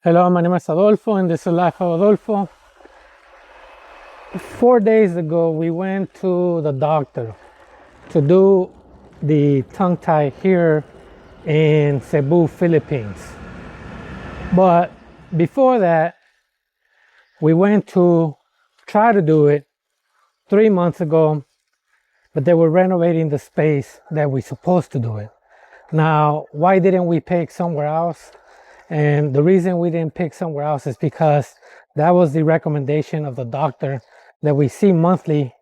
Hello, my name is Adolfo and this is Life of Adolfo. 4 days ago, we went to the doctor to do the tongue tie here in Cebu, Philippines. But before that, we went to try to do it 3 months ago, but they were renovating the space that we're supposed to do it. Now, why didn't we pick somewhere else? And the reason we didn't pick somewhere else is because that was the recommendation of the doctor that we see monthly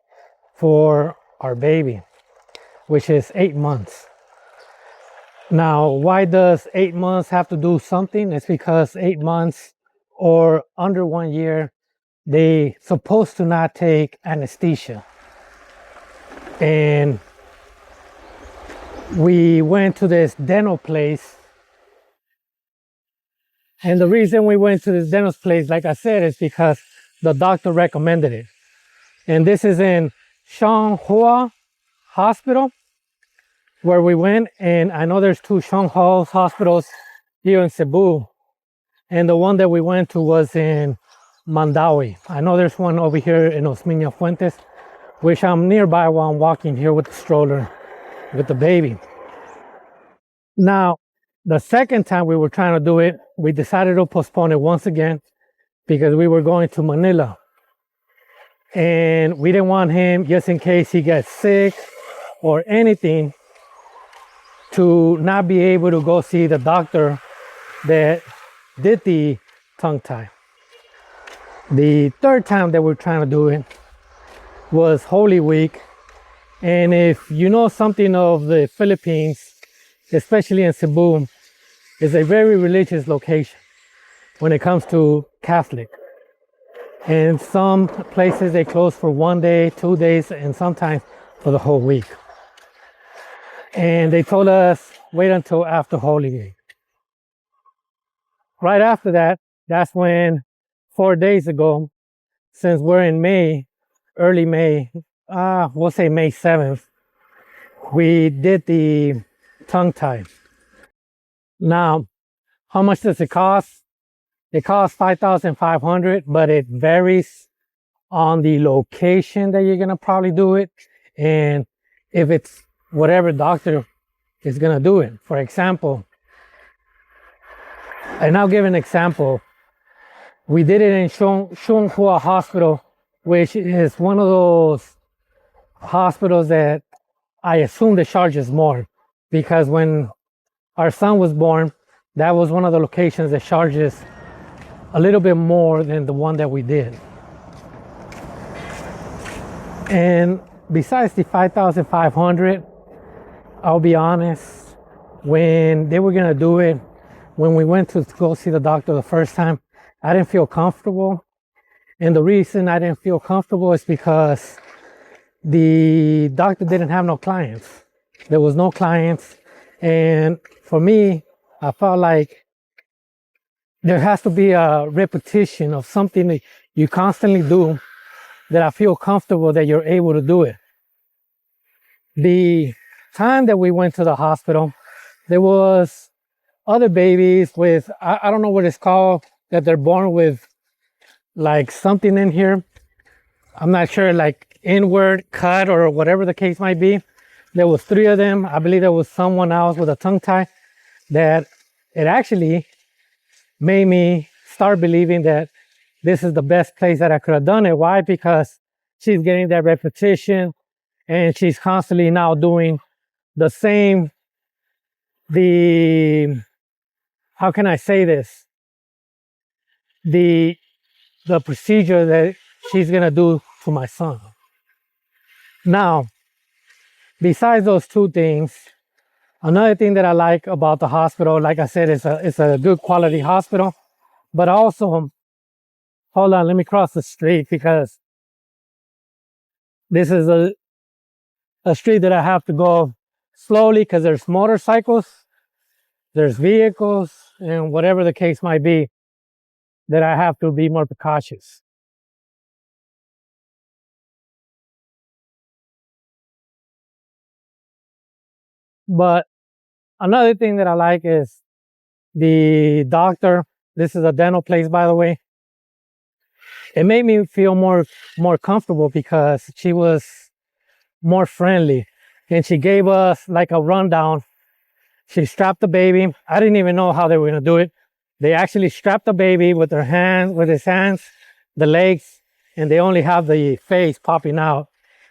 for our baby, which is 8 months. Now, why does 8 months have to do something? It's because 8 months or under 1 year, they supposed to not take anesthesia. And we went to this dental place. And the reason we went to this dental place, like I said, is because the doctor recommended it. And this is in Nº²² Hospital, where we went. And I know there's 2 Nº² hospitals here in Cebu. And the one that we went to was in Mandawi. I know there's one over here in Osmeña Fuentes, which I'm nearby while I'm walking here with the stroller with the baby. Now, the second time we were trying to do it, we decided to postpone it once again because we were going to Manila. And we didn't want him, just in case he gets sick or anything, to not be able to go see the doctor that did the tongue tie. The third time that we're trying to do it was Holy Week. And if you know something of the Philippines, especially in Cebu, it's a very religious location when it comes to Catholic. And some places they close for 1 day, 2 days, and sometimes for the whole week. And they told us, wait until after Holy Week. Right after that, that's when 4 days ago, since we're in May, early May, we'll say May 7th, we did the tongue tie. Now, how much does it cost? It costs $5,500, but it varies on the location that you're gonna probably do it, and if it's whatever doctor is gonna do it. For example, and I'll give an example. We did it in Nº² Hospital, which is one of those hospitals that I assume the charges more, because when our son was born, that was one of the locations that charges a little bit more than the one that we did. And besides the $5,500, I'll be honest, when they were gonna do it, when we went to go see the doctor the first time, I didn't feel comfortable. And the reason I didn't feel comfortable is because the doctor didn't have no clients. There was no clients. And for me, I felt like there has to be a repetition of something that you constantly do that I feel comfortable that you're able to do it. The time that we went to the hospital, there was other babies with, I don't know what it's called, that they're born with like something in here. I'm not sure, like inward cut or whatever the case might be. There was 3 of them. I believe there was someone else with a tongue tie that it actually made me start believing that this is the best place that I could have done it. Why? Because she's getting that repetition and she's constantly now doing the same, how can I say this? The procedure that she's gonna do to my son. Now, besides those 2 things, another thing that I like about the hospital, like I said, it's a good quality hospital, but also, hold on, let me cross the street because this is a street that I have to go slowly because there's motorcycles, there's vehicles, and whatever the case might be, that I have to be more precautious. But another thing that I like is the doctor. This is a dental place, by the way. It made me feel more comfortable because she was more friendly, and she gave us like a rundown. She strapped the baby. I didn't even know how they were gonna do it. They actually strapped the baby with his hands, the legs, and they only have the face popping out.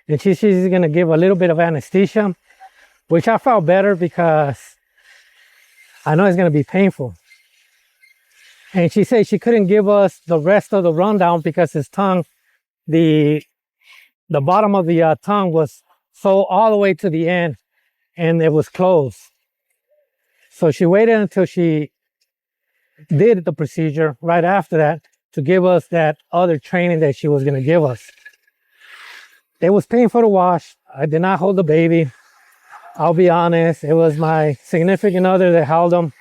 And she's gonna give a little bit of anesthesia, which I felt better because I know it's gonna be painful. And she said she couldn't give us the rest of the rundown because his tongue, the bottom of the tongue was so all the way to the end, and it was closed. So she waited until she did the procedure right after that to give us that other training that she was going to give us. It was painful to watch. I did not hold the baby. I'll be honest. It was my significant other that held him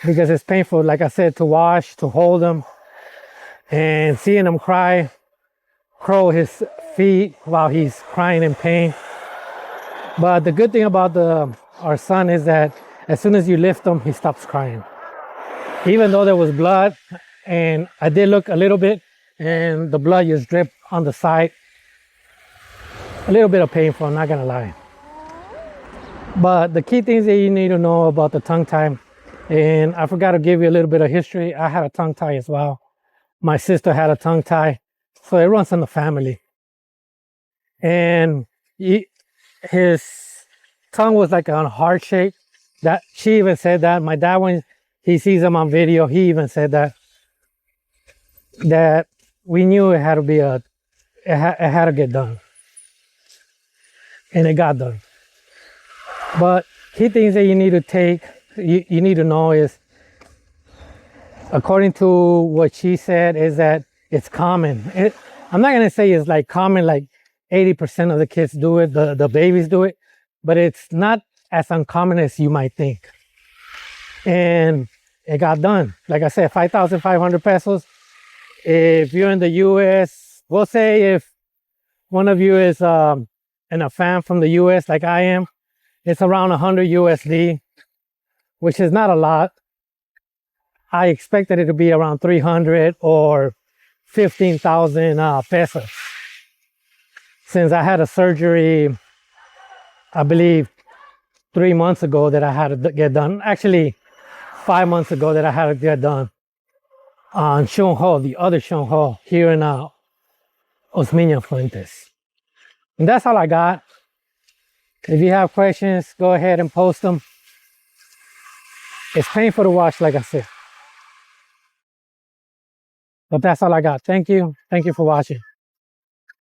because it's painful, like I said, to watch, to hold him, and seeing him curl his feet while he's crying in pain. But the good thing about our son is that as soon as you lift him, he stops crying. Even though there was blood, and I did look a little bit, and the blood just dripped on the side. A little bit of painful, I'm not gonna lie. But the key things that you need to know about the tongue tie, and I forgot to give you a little bit of history. I had a tongue tie as well. My sister had a tongue tie, so it runs in the family. And his tongue was like a heart shape. That she even said that. My dad, when he sees him on video, he even said that we knew it had to be it had to get done, and it got done. But key things that you need to take, you need to know is, according to what she said, is that it's common. I'm not gonna say it's like common, like 80% of the kids do it, the babies do it, but it's not as uncommon as you might think. And it got done. Like I said, 5,500 pesos. If you're in the US, we'll say if one of you is a fan from the US like I am, it's around 100 USD, which is not a lot. I expected it to be around 300 or 15,000 pesos. Since I had a surgery, I believe 3 months ago that I had to get done. Actually, 5 months ago that I had to get done on Shunho, the other Shunho here in Osmeña Fuentes. And that's all I got. If you have questions, go ahead and post them. It's painful to watch, like I said. But that's all I got. Thank you. Thank you for watching.